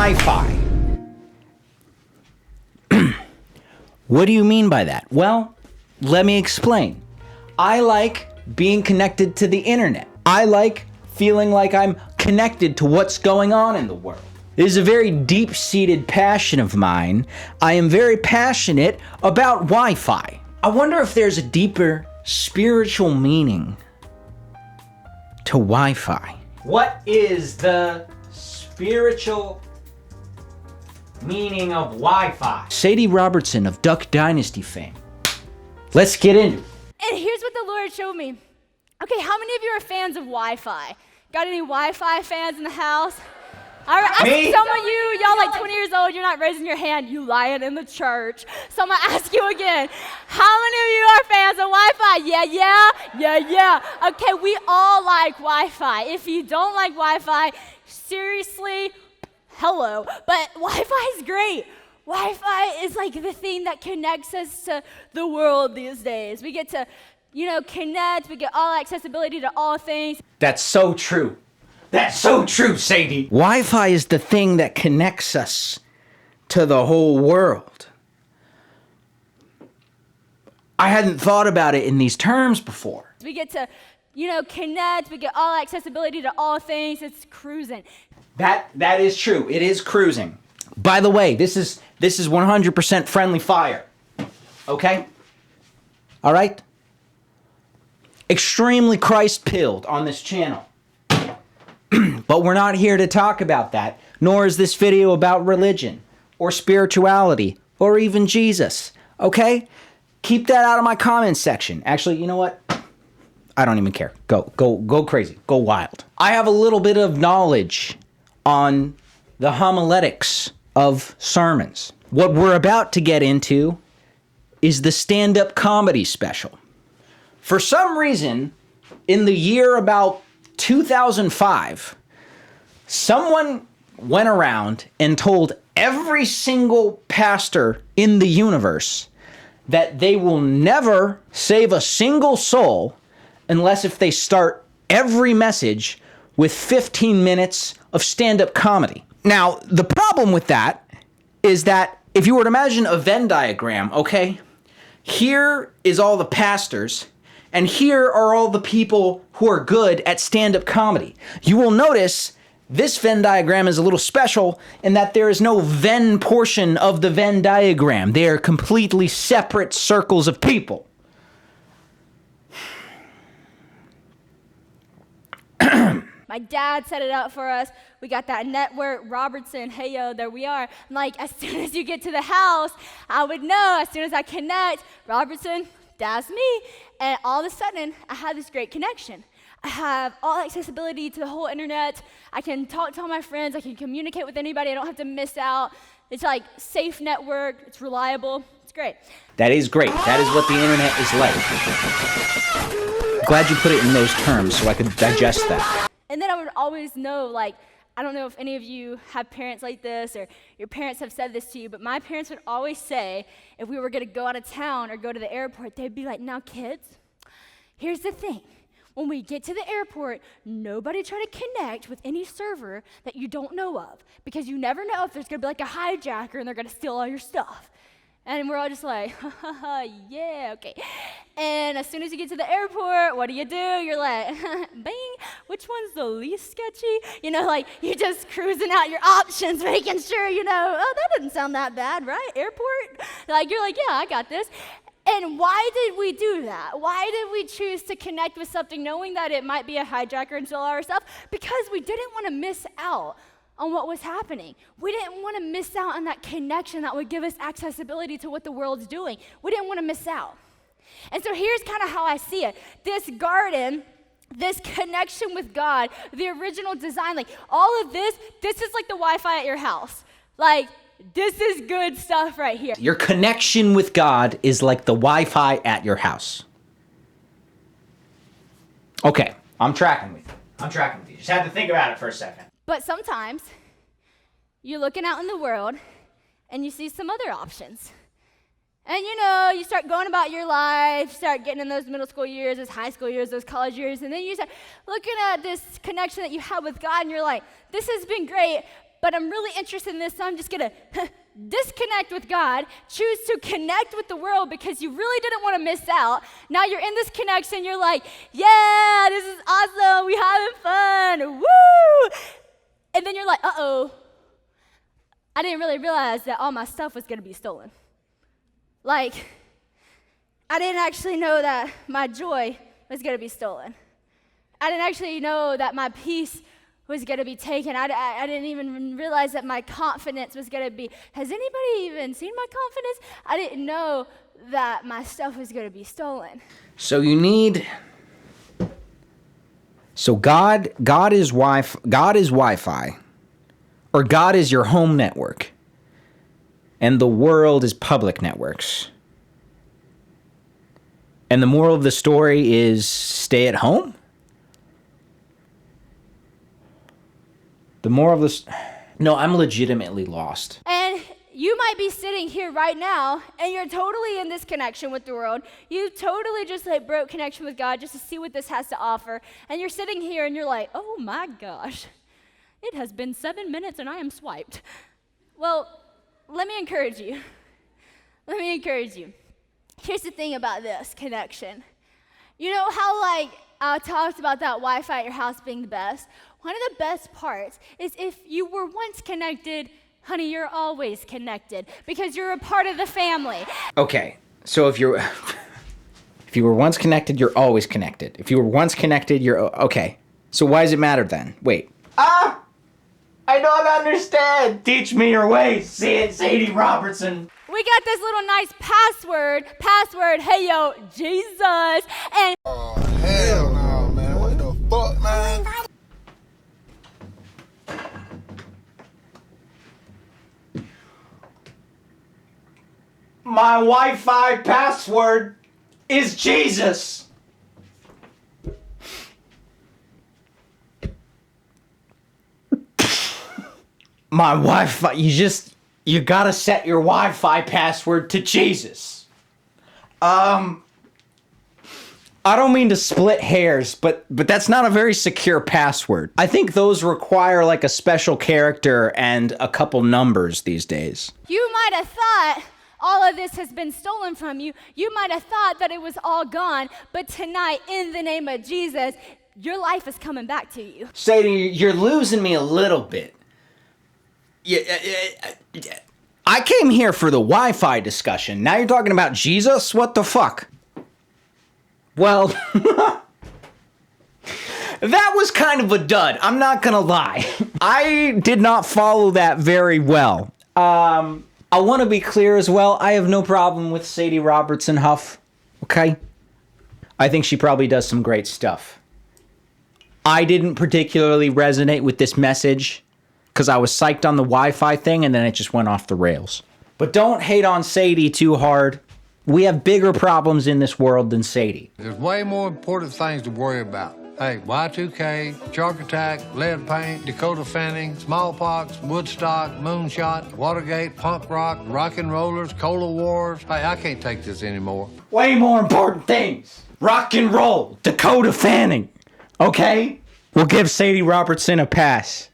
Wi-Fi. What do you mean by that? Well, let me explain. I like being connected to the internet. I like feeling like I'm connected to what's going on in the world. It is a very deep-seated passion of mine. I am very passionate about Wi-Fi. I wonder if there's a deeper spiritual meaning to Wi-Fi. What is the spiritual meaning of Wi-Fi? Sadie Robertson of Duck Dynasty fame. Let's get into it. And here's what the Lord showed me. Okay, how many of you are fans of Wi-Fi? Got any Wi-Fi fans in the house? All right, Me? some of you, y'all like 20 years old, you're not raising your hand, you lying in the church. So I'm gonna ask you again, how many of you are fans of Wi-Fi? Yeah. Okay, we all like Wi-Fi. If you don't like Wi-Fi, seriously, hello. But Wi-Fi is great. Wi-Fi is like the thing that connects us to the world these days. We get to, connect, we get all accessibility to all things. That's so true. That's so true, Sadie. Wi-Fi is the thing that connects us to the whole world. I hadn't thought about it in these terms before. We get to, connect, we get all accessibility to all things. It's cruising. That is true. It is cruising. By the way, this is 100% friendly fire. Okay? All right? Extremely Christ-pilled on this channel. But we're not here to talk about that, nor is this video about religion, or spirituality, or even Jesus, okay? Keep that out of my comments section. Actually, you know what? I don't even care. Go crazy. Go wild. I have a little bit of knowledge on the homiletics of sermons. What we're about to get into is the stand-up comedy special. For some reason, in the year about 2005, someone went around and told every single pastor in the universe that they will never save a single soul unless if they start every message with 15 minutes of stand-up comedy. Now, the problem with that is that if you were to imagine a Venn diagram, okay, here is all the pastors, and here are all the people who are good at stand-up comedy. You will notice this Venn diagram is a little special in that there is no Venn portion of the Venn diagram. They are completely separate circles of people. My dad set it up for us. We got that network, Robertson, hey yo, there we are. I'm like, as soon as you get to the house, I would know, as soon as I connect, Robertson, that's me. And all of a sudden, I have this great connection. I have all accessibility to the whole internet. I can talk to all my friends. I can communicate with anybody. I don't have to miss out. It's like safe network. It's reliable. It's great. That is great. That is what the internet is like. Glad you put it in those terms so I could digest that. And then I would always know, I don't know if any of you have parents like this or your parents have said this to you, but my parents would always say if we were going to go out of town or go to the airport, they'd be like, now kids, here's the thing. When we get to the airport, nobody try to connect with any server that you don't know of because you never know if there's going to be like a hijacker and they're going to steal all your stuff. And we're all just like, yeah, okay. And as soon as you get to the airport, what do? You're like, bing, which one's the least sketchy? You're just cruising out your options, making sure, oh, that doesn't sound that bad, right? Airport? You're like, yeah, I got this. And why did we do that? Why did we choose to connect with something knowing that it might be a hijacker and steal all our stuff? Because we didn't want to miss out on what was happening. We didn't want to miss out on that connection that would give us accessibility to what the world's doing. We didn't want to miss out. And so here's kind of how I see it. This garden, this connection with God, the original design, all of this is like the Wi-Fi at your house. This is good stuff right here. Your connection with God is like the Wi-Fi at your house. Okay, I'm tracking with you. Just had to think about it for a second. But sometimes you're looking out in the world and you see some other options. And you start going about your life, start getting in those middle school years, those high school years, those college years, and then you start looking at this connection that you have with God and you're like, this has been great, but I'm really interested in this, so I'm just gonna disconnect with God, choose to connect with the world because you really didn't want to miss out. Now you're in this connection, you're like, yeah, this is awesome, we having fun, woo! And then you're like, uh-oh, I didn't really realize that all my stuff was gonna be stolen. Like, I didn't actually know that my joy was gonna be stolen. I didn't actually know that my peace was gonna be taken. I didn't even realize that my confidence was gonna be, has anybody even seen my confidence? I didn't know that my stuff was gonna be stolen. So God is Wi-Fi, or God is your home network, and the world is public networks. And the moral of the story is stay at home? The moral of this... No, I'm legitimately lost. And you might be sitting here right now, and you're totally in this connection with the world. You totally just broke connection with God just to see what this has to offer. And you're sitting here and you're like, oh my gosh, it has been 7 minutes and I am swiped. Well, let me encourage you. Here's the thing about this connection. You know how I talked about that Wi-Fi at your house being the best? One of the best parts is if you were once connected, honey, you're always connected because you're a part of the family. Okay, so if you were once connected, you're always connected. If you were once connected, you're... Okay, so why does it matter then? Wait. I don't understand. Teach me your ways, Sadie Robertson. We got this little nice password, hey yo, Jesus, and... Oh, hell no, man. What the fuck, man? My Wi-Fi password is Jesus. My Wi-Fi, you gotta set your Wi-Fi password to Jesus. I don't mean to split hairs, but that's not a very secure password. I think those require like a special character and a couple numbers these days. You might have thought all of this has been stolen from you. You might have thought that it was all gone, but tonight, in the name of Jesus, your life is coming back to you. Sadie, you're losing me a little bit. I came here for the Wi-Fi discussion. Now you're talking about Jesus? What the fuck? Well, that was kind of a dud. I'm not gonna lie. I did not follow that very well. I want to be clear as well. I have no problem with Sadie Robertson Huff. Okay? I think she probably does some great stuff. I didn't particularly resonate with this message because I was psyched on the Wi-Fi thing and then it just went off the rails. But don't hate on Sadie too hard. We have bigger problems in this world than Sadie. There's way more important things to worry about. Hey, Y2K, shark attack, lead paint, Dakota Fanning, smallpox, Woodstock, moonshot, Watergate, punk rock, rock and rollers, cola wars. Hey, I can't take this anymore. Way more important things. Rock and roll, Dakota Fanning. Okay? We'll give Sadie Robertson a pass.